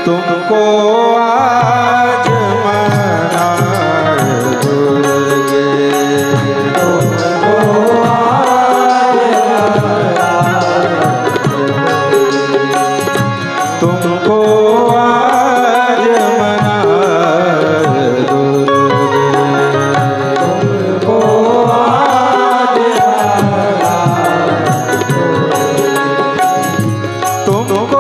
तुमको आज मनाए दुर्गे, तुमको आज मनाए तुमको आज मनाए दुर्गे, तुमको आज मनाए तुमको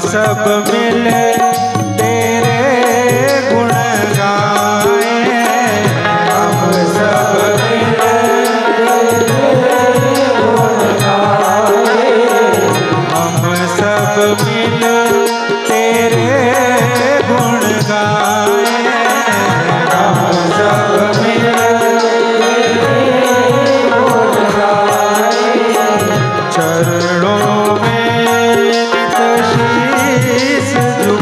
सब मिल तेरे गुण गाए, हम सब मिल तेरे गुण गाए, हम सब मिल तेरे गुण गाए, हम सब मिल तेरे गुण गाए, चरणों में शीश झुकाए।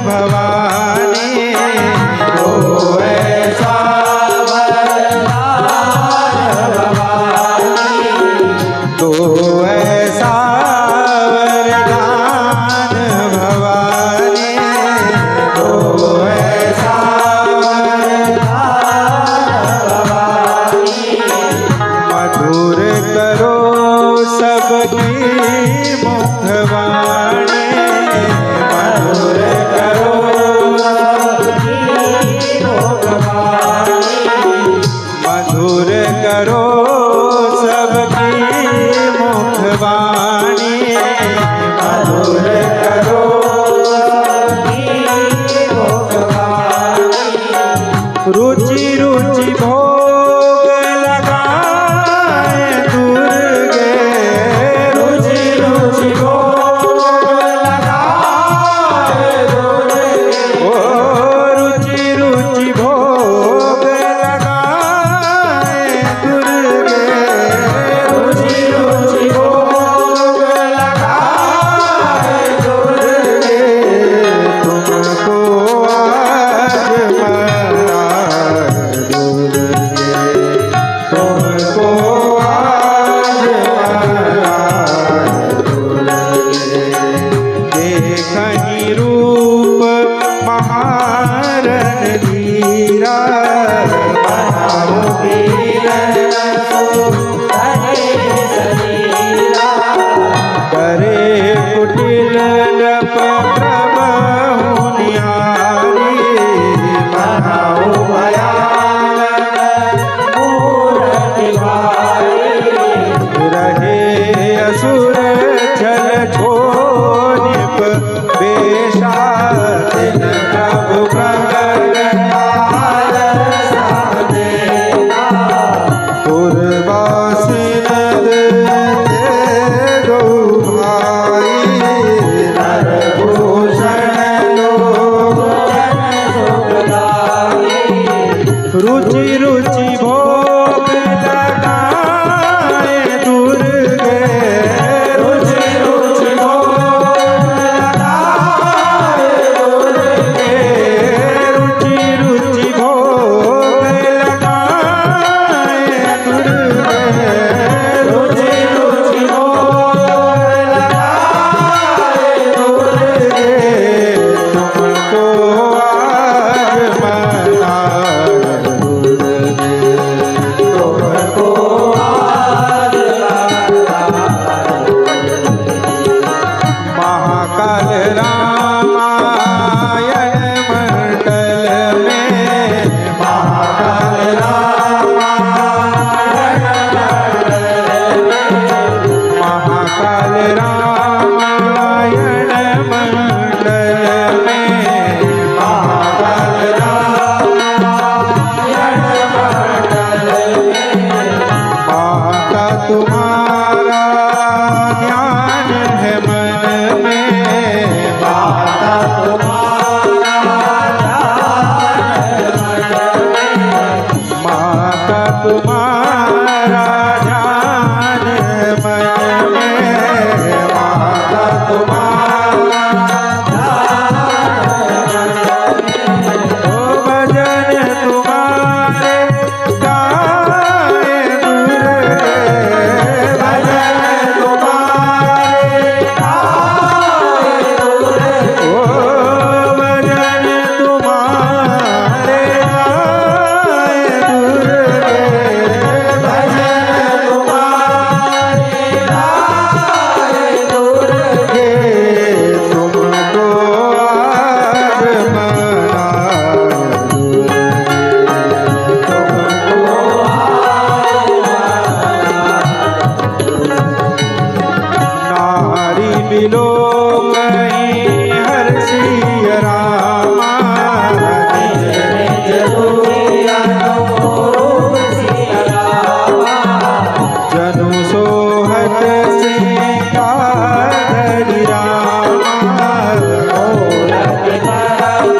भवानी दो ऐसा वरदान भवानी, दो ऐसा वरदान भवानी दो ऐसा वरदान भवानी, मधुर करो सबकी मुखवाणी मधुर करो सबकी मुखवाणी, मधुर करो सबकी मुखवाणी मधुर करो सबकी मुखवाणी, रुचि रुचि भोग लगाए दुर्गे रुचि रुचि भोग लगाए दुर्गे, ओ रुचि रुचि भोग लगाए दुर्गे रुचि रुचि भोग लगाए दुर्गे, तुमको आज मनाए दुर्गे तुमको आज मनाए दुर्गे देखहि रूप महारण धीरा बनाओ वीरन सुधरे शरीरा, करे कुटिल नप प्रभु निहारी बनाओ भयानक मूर्ति भारी, रहे असुर छल छोनिप बेशा तिन प्रभु प्रगट काल समदेवा, पुरवासिन ते दो भाई नरभूषण लोचन सुखदाई, रुचि रुचि भोग लगाए दुर्गे रुचि रुचि भोग लगाए दुर्गे, रुचि रुचि भोग लगाए दुर्गे रुचि रुचि भोग लगाए दुर्गे, तुमको आज मनाए दुर्गे तुमको आज महाकाल रामायण मंडल में महाकाल रामायण मंडल में, महाकाल रामायण मंडल में महाकाल रामायण मंडल में, माता तुम्हारा ध्यान है मन में माता तुम्हारा ध्यान मन में, माता तुम्हारा ध्यान मन में माता तुम्हारा ध्यान ओ भजन तुम्हारे गाए दुर्गे भजन तुम्हारे गाए दुर्गे, ओ भजन तुम्हारे गाए दुर्गे भजन तुम्हारे गाए दुर्गे, तुमको आज मनाए नारी मिलो कहीं हर्षिय रामा निज निज दुनिया रूप सिया रामा, जनु सोहत सिंगार रामा मूरति परम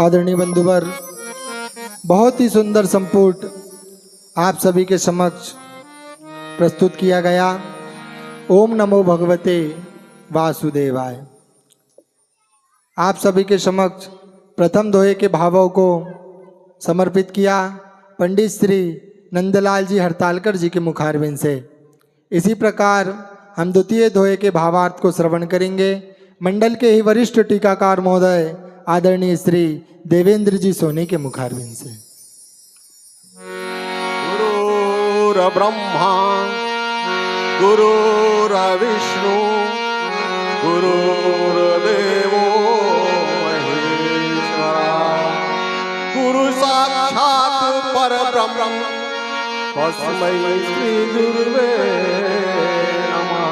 आदरणीय बंधुवर बहुत ही सुंदर संपुट आप सभी के समक्ष प्रस्तुत किया गया। ओम नमो भगवते वासुदेवाय। आप सभी के समक्ष प्रथम दोहे के भावों को समर्पित किया पंडित श्री नंदलाल जी हड़तालकर जी के मुखारबिंद से। इसी प्रकार हम द्वितीय दोहे के भावार्थ को श्रवण करेंगे मंडल के ही वरिष्ठ टीकाकार महोदय आदरणीय श्री देवेंद्र जी सोनी के मुखारबिंद से। गुरुर्ब्रह्मा गुरुर्विष्णु गुरुर्देवो महेश्वरा गुरु साक्षात् परब्रह्म तस्मै श्री गुरुवे नमः।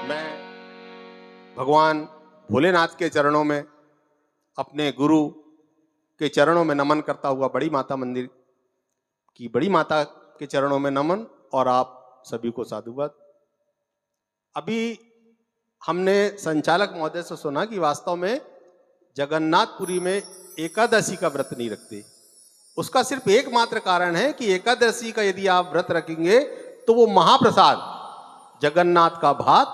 मैं भगवान भोलेनाथ के चरणों में, अपने गुरु के चरणों में नमन करता हुआ बड़ी माता मंदिर की बड़ी माता के चरणों में नमन और आप सभी को साधुवाद। अभी हमने संचालक महोदय से सुना कि वास्तव में जगन्नाथपुरी में एकादशी का व्रत नहीं रखते। उसका सिर्फ एकमात्र कारण है कि एकादशी का यदि आप व्रत रखेंगे तो वो महाप्रसाद जगन्नाथ का भात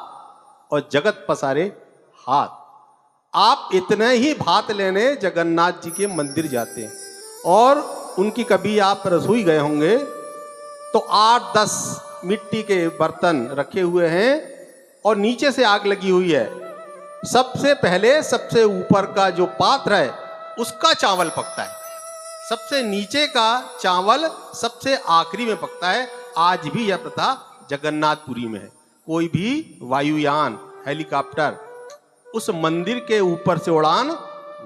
और जगत पसारे हाथ, आप इतने ही भात लेने जगन्नाथ जी के मंदिर जाते हैं और उनकी कभी आप रसोई गए होंगे तो 8-10 मिट्टी के बर्तन रखे हुए हैं और नीचे से आग लगी हुई है। सबसे पहले सबसे ऊपर का जो पात्र है उसका चावल पकता है, सबसे नीचे का चावल सबसे आखिरी में पकता है। आज भी यह प्रथा जगन्नाथपुरी में है। कोई भी वायुयान हेलीकॉप्टर उस मंदिर के ऊपर से उड़ान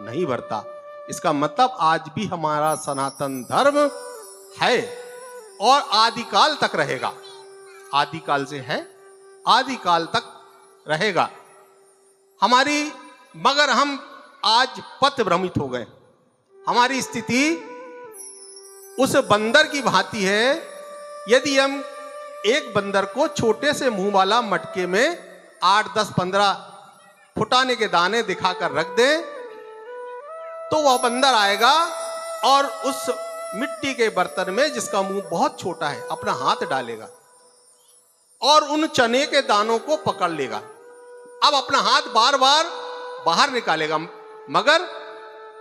नहीं भरता। इसका मतलब आज भी हमारा सनातन धर्म है और आदिकाल तक रहेगा। आदिकाल से है, आदिकाल तक रहेगा हमारी। मगर हम आज पथ भ्रमित हो गए। हमारी स्थिति उस बंदर की भांति है। यदि हम एक बंदर को छोटे से मुंह वाला मटके में 8, 10, 15 फुटाने के दाने दिखाकर रख दें तो वह बंदर आएगा और उस मिट्टी के बर्तन में जिसका मुंह बहुत छोटा है अपना हाथ डालेगा और उन चने के दानों को पकड़ लेगा। अब अपना हाथ बार बार बाहर निकालेगा मगर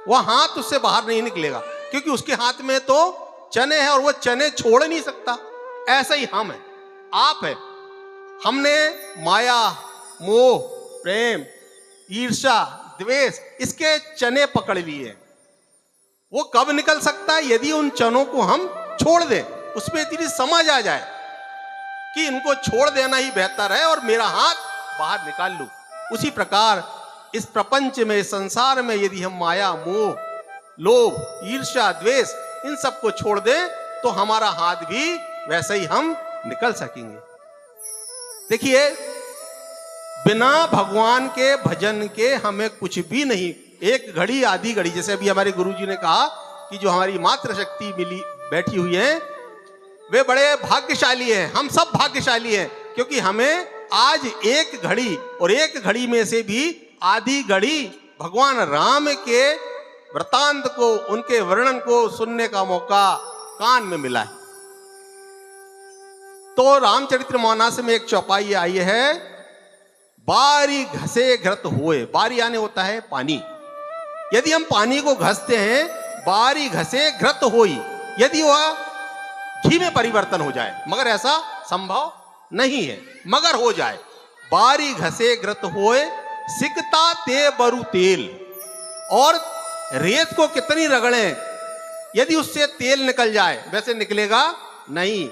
वह हाथ उससे बाहर नहीं निकलेगा क्योंकि उसके हाथ में तो चने हैं और वह चने छोड़ नहीं सकता। ऐसा ही हम है, आप है। हमने माया, मोह, प्रेम, ईर्ष्या, द्वेष इसके चने पकड़ लिए। वो कब निकल सकता है? यदि उन चनों को हम छोड़ दें, उसमें इतनी समझ आ जाए कि इनको छोड़ देना ही बेहतर है और मेरा हाथ बाहर निकाल लूं। उसी प्रकार इस प्रपंच में, संसार में यदि हम माया, मोह, लोभ, ईर्ष्या, द्वेष इन सब को छोड़ दें तो हमारा हाथ भी वैसे ही हम निकल सकेंगे। देखिए, बिना भगवान के भजन के हमें कुछ भी नहीं। एक घड़ी आधी घड़ी, जैसे अभी हमारे गुरुजी ने कहा कि जो हमारी मातृशक्ति मिली बैठी हुई है वे बड़े भाग्यशाली हैं। हम सब भाग्यशाली हैं क्योंकि हमें आज एक घड़ी और एक घड़ी में से भी आधी घड़ी भगवान राम के वृतांत को, उनके वर्णन को सुनने का मौका कान में मिला है। तो रामचरित्र मानस में एक चौपाई आई है, बारी घसे घृत होए। बारी आने होता है पानी। यदि हम पानी को घसते हैं, बारी घसे घृत होई, यदि वह घी में परिवर्तन हो जाए, मगर ऐसा संभव नहीं है, मगर हो जाए। बारी घसे घृत होए सिकता ते बरु तेल। और रेत को कितनी रगड़ें, यदि उससे तेल निकल जाए, वैसे निकलेगा नहीं।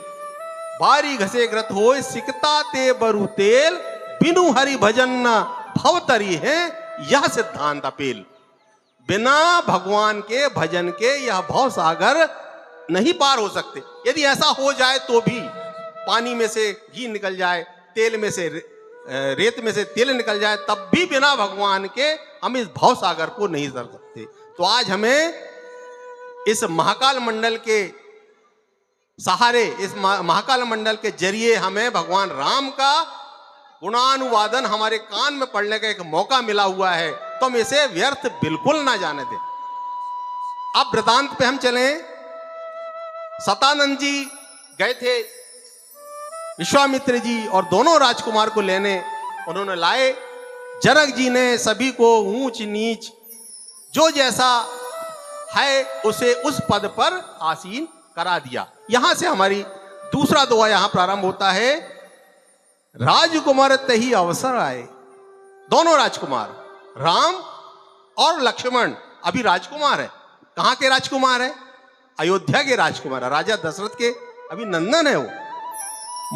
बारी घसे घृत होए सिकता ते बरु तेल, बिनु हरि भजन न भवतरी है यह सिद्धांत अपेल। बिना भगवान के भजन के यह भव सागर नहीं पार हो सकते। यदि ऐसा हो जाए तो भी, पानी में से घी निकल जाए, तेल में से रेत में से तेल निकल जाए, तब भी बिना भगवान के हम इस भव सागर को नहीं कर सकते। तो आज हमें इस महाकाल मंडल के सहारे, इस महाकाल मंडल के जरिए हमें भगवान राम का गुणानुवादन हमारे कान में पढ़ने का एक मौका मिला हुआ है। तो हम इसे व्यर्थ बिल्कुल ना जाने दें। अब वृतांत पे हम चलें। सतानंद जी गए थे विश्वामित्र जी और दोनों राजकुमार को लेने, उन्होंने लाए। जनक जी ने सभी को ऊंच नीच जो जैसा है उसे उस पद पर आसीन करा दिया। यहां से हमारी दूसरा दोहा यहां प्रारंभ होता है। राजकुमार तही अवसर आए, दोनों राजकुमार राम और लक्ष्मण अभी राजकुमार है। कहां के राजकुमार है? अयोध्या के राजकुमार है, राजा दशरथ के अभी नंदन है वो।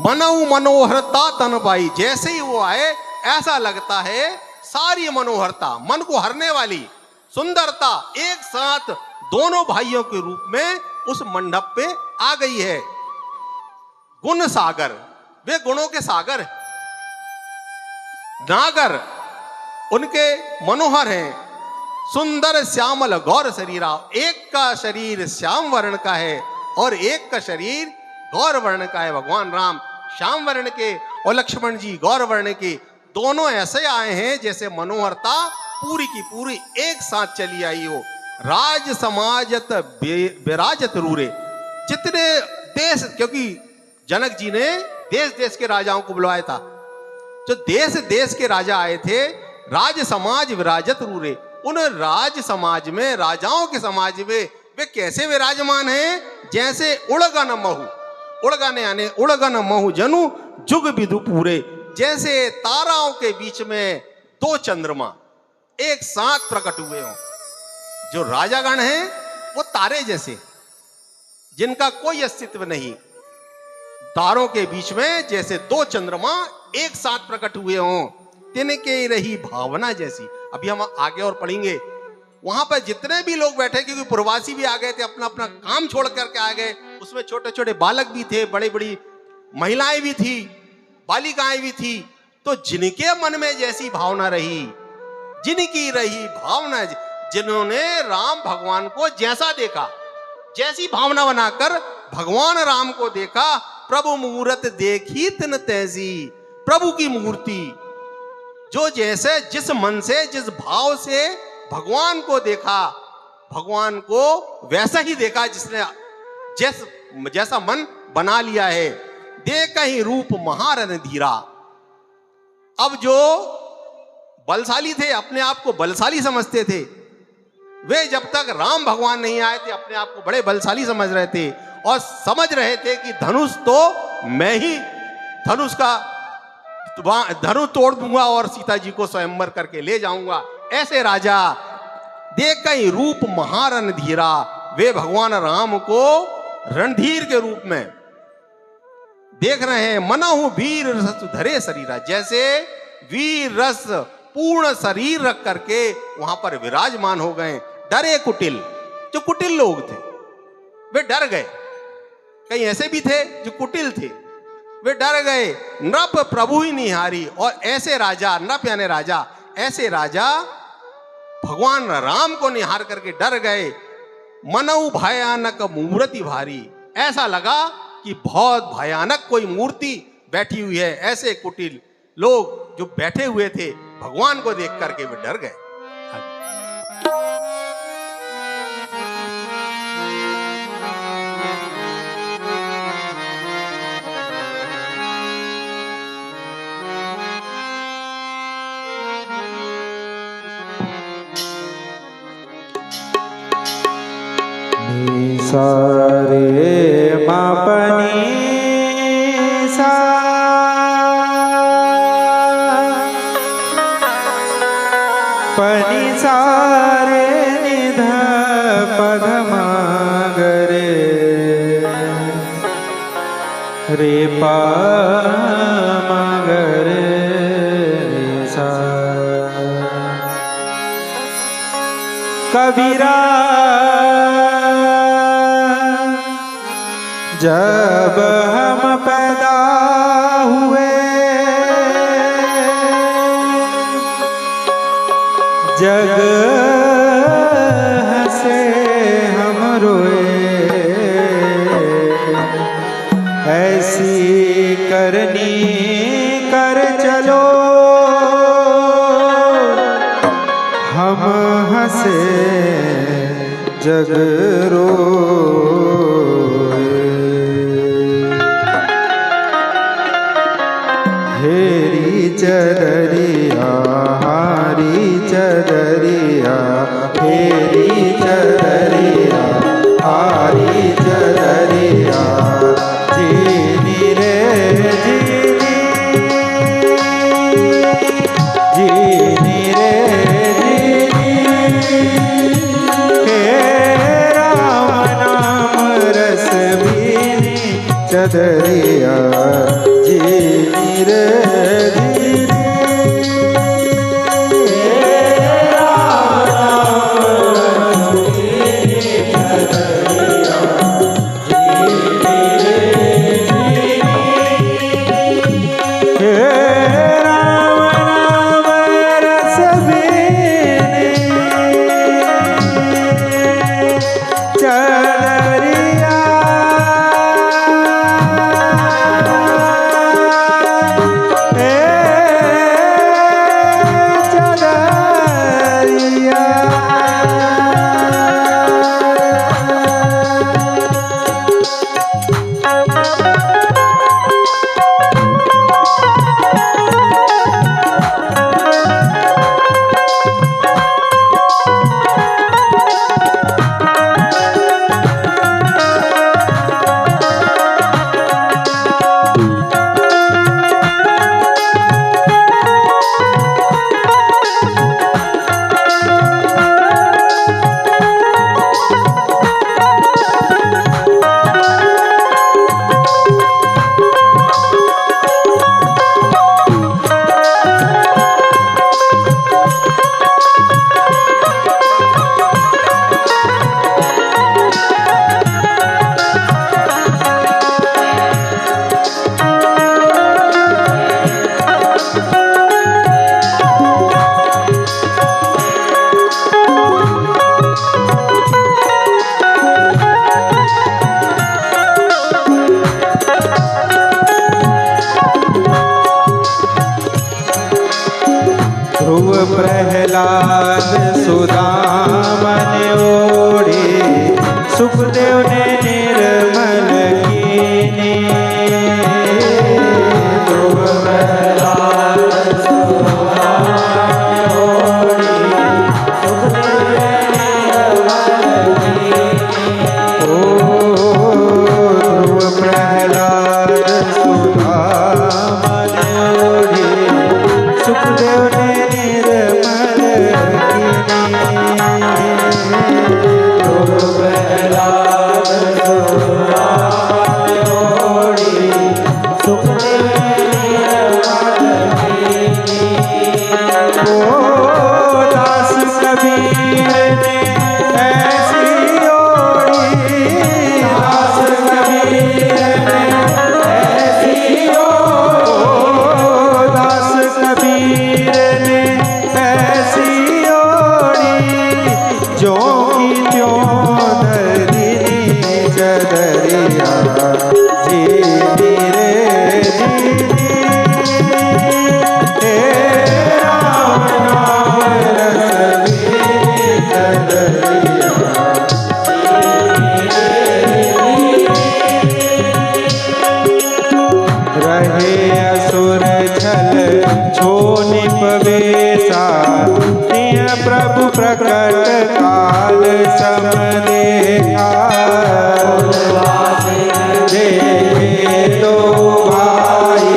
मनऊ मनोहरता तन पाई, जैसे ही वो आए ऐसा लगता है सारी मनोहरता, मन को हरने वाली सुंदरता एक साथ दोनों भाइयों के रूप में उस मंडप पे आ गई है। गुण सागर, वे गुणों के सागर हैं। नागर उनके मनोहर हैं। सुंदर श्यामल गौर शरीरा, एक का शरीर श्याम वर्ण का है और एक का शरीर गौर वर्ण का है। भगवान राम श्याम वर्ण के और लक्ष्मण जी गौर वर्ण के, दोनों ऐसे आए हैं जैसे मनोहरता पूरी की पूरी एक साथ चली आई हो। राज समाजत विराजत रूरे, जितने देश, क्योंकि जनक जी ने देश देश के राजाओं को बुलवाया था, जो देश देश के राजा आए थे। राज समाज विराजत रूरे, उन राज समाज में, राजाओं के समाज में वे कैसे विराजमान हैं? जैसे उड़गन महु, उड़गन यानी उड़गन महु जनु जुग विदु पूरे, जैसे ताराओं के बीच में दो चंद्रमा एक साथ प्रकट हुए हों। जो राजागण हैं वो तारे जैसे, जिनका कोई अस्तित्व नहीं, तारों के बीच में जैसे दो चंद्रमा एक साथ प्रकट हुए हों। तिनके रही भावना जैसी। अभी हम आगे और पढ़ेंगे, वहां पर जितने भी लोग बैठे, क्योंकि प्रवासी भी आ गए थे, अपना अपना काम छोड़ करके आ गए, उसमें छोटे छोटे बालक भी थे, बड़ी बड़ी महिलाएं भी थी, बालिकाएं भी थी। तो जिनके मन में जैसी भावना रही, जिनकी रही भावना, जिन्होंने राम भगवान को जैसा देखा, जैसी भावना बनाकर भगवान राम को देखा, प्रभु मूरत देखी तिन तैसी, प्रभु की मूर्ति, जो जैसे जिस मन से जिस भाव से भगवान को देखा, भगवान को वैसा ही देखा जिसने जैसा मन बना लिया है। देख ही रूप महारन धीरा। अब जो बलशाली थे, अपने आप को बलशाली समझते थे, वे जब तक राम भगवान नहीं आए थे अपने आप को बड़े बलशाली समझ रहे थे और समझ रहे थे कि धनुष तो मैं ही धनुष तोड़ दूंगा और सीता जी को स्वयंवर करके ले जाऊंगा। ऐसे राजा देख कई रूप महारन धीरा, वे भगवान राम को रणधीर के रूप में देख रहे हैं। मनहु वीर रस धरे शरीरा, जैसे वीर रस पूर्ण शरीर रख करके वहां पर विराजमान हो गए। डरे कुटिल, जो कुटिल लोग थे वे डर गए। कई ऐसे भी थे जो कुटिल थे, वे डर गए। नृप प्रभु ही निहारी, और ऐसे राजा, नृप यानी राजा, ऐसे राजा भगवान राम को निहार करके डर गए। मनऊ भयानक मूर्ति भारी, ऐसा लगा कि बहुत भयानक कोई मूर्ति बैठी हुई है। ऐसे कुटिल लोग जो बैठे हुए थे भगवान को देख करके वे डर गए। सारे मापनी सा पनी सारे निध पगमा गरे रे पा मगरे सा। कबीरा जब हम पैदा हुए जग हंसे हम रोए, ऐसी करनी कर चलो हम हंसे जग रोए। हेरी चदरिया हारी चदरिया, हेरी चदरिया हारी चदरिया, जीनी रे जीनी, जीनी रे जीनी, हे राम नाम रस बीनी चदरिया, जीनी रे जीनी, हे राम नाम रस बीनी चदरिया, जीनी रे जीनी, हे राम नाम रस बीनी चदरिया, हे चदरिया। ध्रुव प्रहलाद सुदामन ओढ़े, सुखदेव ने निर्मल कीने। ध्रुव प्रहलाद सुदामन ओढ़े, सुखदेव ने निर्मल कीने। ओ ध्रुव प्रहलाद सुदामन ओढ़े, सुखदेव ने निर्मल कीने। ध्रुव प्रहलाद सुदामन ओढ़े, सुखदेव ने निर्मल कीने। ओ दास कबीर ने ऐसी ओढ़ी, दास कबीर ने ऐसी ओढ़ी, दास कबीर ने ऐसी ओढ़ी, जो की त्यों धरी चदरिया, जीनी रे जीनी, हे राम नाम रस बीनी चदरिया, रहे असुर छल छोनि पवेशा, प्रिय प्रभु प्रकट काल सम देखा। देखे दो भाई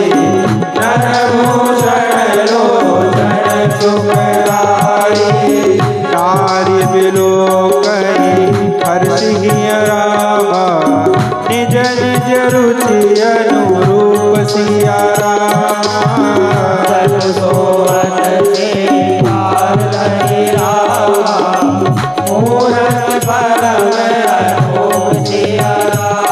नर भूषण लोचन सुखदाई, नारी बिलोकनी हर्षिय रामा, निज निज रुचि अनुरूप सिया रामा। सोवन से पार नहीं रामा, मूरत परम रघु सिया रामा।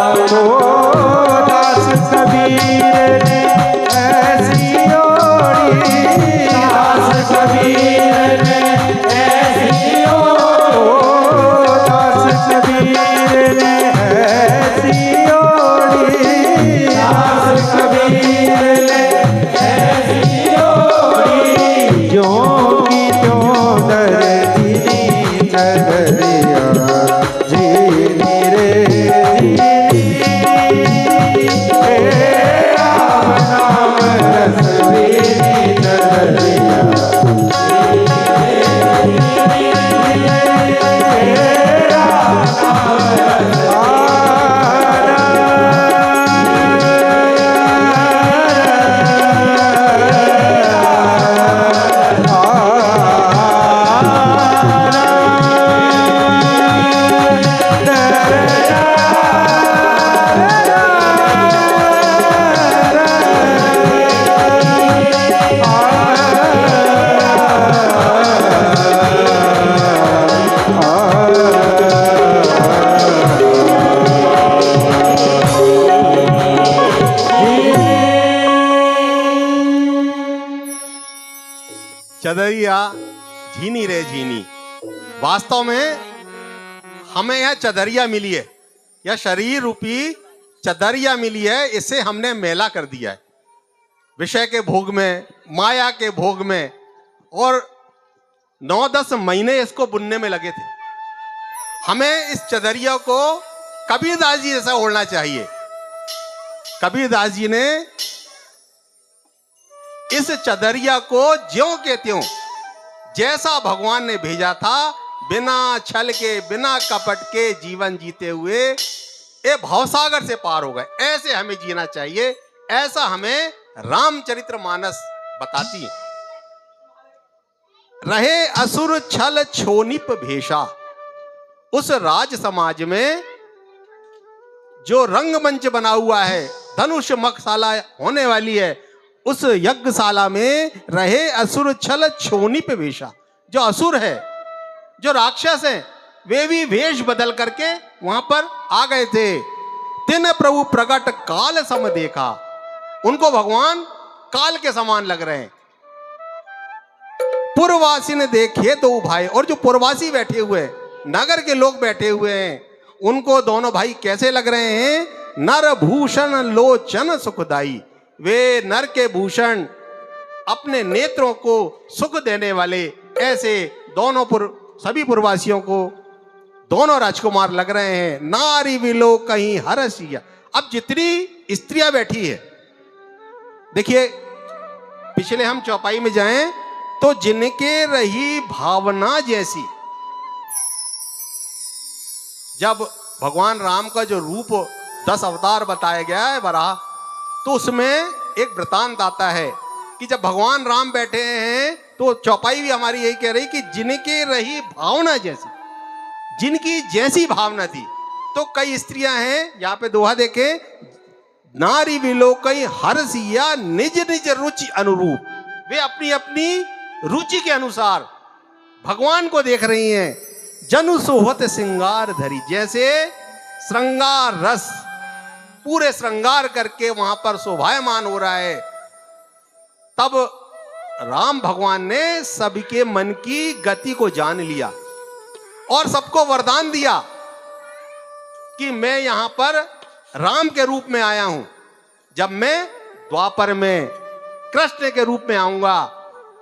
झीनी रे झीनी। वास्तव में हमें यह चदरिया मिली है, यह शरीर रूपी चदरिया मिली है, इसे हमने मैला कर दिया है विषय के भोग में, माया के भोग में, और 9-10 महीने इसको बुनने में लगे थे। हमें इस चदरिया को कबीरदास जी जैसा ओढ़ना चाहिए। कबीरदास जी ने इस चदरिया को ज्यों के त्यों जैसा भगवान ने भेजा था, बिना छल के, बिना कपट के जीवन जीते हुए ये भवसागर से पार हो गए। ऐसे हमें जीना चाहिए, ऐसा हमें रामचरितमानस बताती है। रहे असुर छल छोनिप भेषा, उस राज समाज में जो रंगमंच बना हुआ है, धनुष मखशाला होने वाली है, उस यज्ञशाला में रहे असुर छल छोनिप भेषा। जो असुर है, जो राक्षस है, वे भी वेश बदल करके वहां पर आ गए थे। तिन प्रभु प्रकट काल सम देखा, उनको भगवान काल के समान लग रहे हैं। पुरवासी ने देखे दो भाई, और जो पुरवासी बैठे हुए हैं, नगर के लोग बैठे हुए हैं, उनको दोनों भाई कैसे लग रहे हैं? नर भूषण लोचन सुखदाई, वे नर के भूषण, अपने नेत्रों को सुख देने वाले, ऐसे दोनों सभी पुरवासियों को दोनों राजकुमार लग रहे हैं। नारी विलो कहीं हरसिया। अब जितनी स्त्रियां बैठी है, देखिए पिछले हम चौपाई में जाएं तो जिनके रही भावना जैसी, जब भगवान राम का जो रूप 10 अवतार बताया गया है वराह, तो उसमें एक वृतांत आता है कि जब भगवान राम बैठे हैं तो चौपाई भी हमारी यही कह रही कि जिनके रही भावना जैसी, जिनकी जैसी भावना थी। तो कई स्त्रियां हैं, यहाँ पे दोहा देखे, नारी विलो कई हरसिया निज निज रुचि अनुरूप, वे अपनी अपनी रुचि के अनुसार भगवान को देख रही हैं। जनु सोहत श्रृंगार धरी, जैसे श्रृंगार रस पूरे श्रृंगार करके वहां पर शोभायमान हो रहा है। तब राम भगवान ने सबके मन की गति को जान लिया और सबको वरदान दिया कि मैं यहां पर राम के रूप में आया हूं। जब मैं द्वापर में कृष्ण के रूप में आऊंगा,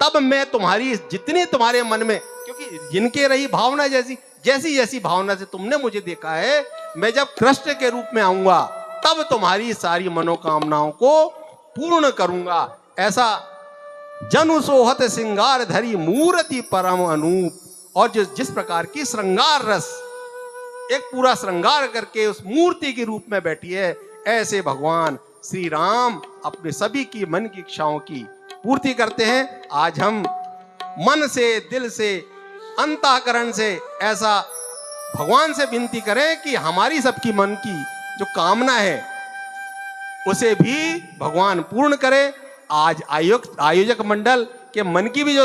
तब मैं तुम्हारी जितनी तुम्हारे मन में, क्योंकि जिनके रही भावना जैसी, जैसी जैसी भावना से तुमने मुझे देखा है, मैं जब कृष्ण के रूप में आऊंगा तब तुम्हारी सारी मनोकामनाओं को पूर्ण करूंगा। ऐसा जनु सोहत श्रृंगार धरी मूर्ति परम अनूप, और जिस प्रकार की श्रृंगार रस एक पूरा श्रृंगार करके उस मूर्ति के रूप में बैठी है, ऐसे भगवान श्री राम अपने सभी की मन की इच्छाओं की पूर्ति करते हैं। आज हम मन से, दिल से, अंतःकरण से ऐसा भगवान से विनती करें कि हमारी सबकी मन की जो कामना है उसे भी भगवान पूर्ण करे। आज आयोजक मंडल के मन की भी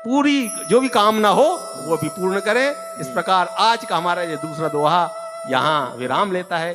पूरी जो भी कामना हो वो भी पूर्ण करें। इस प्रकार आज का हमारा ये दूसरा दोहा यहाँ विराम लेता है।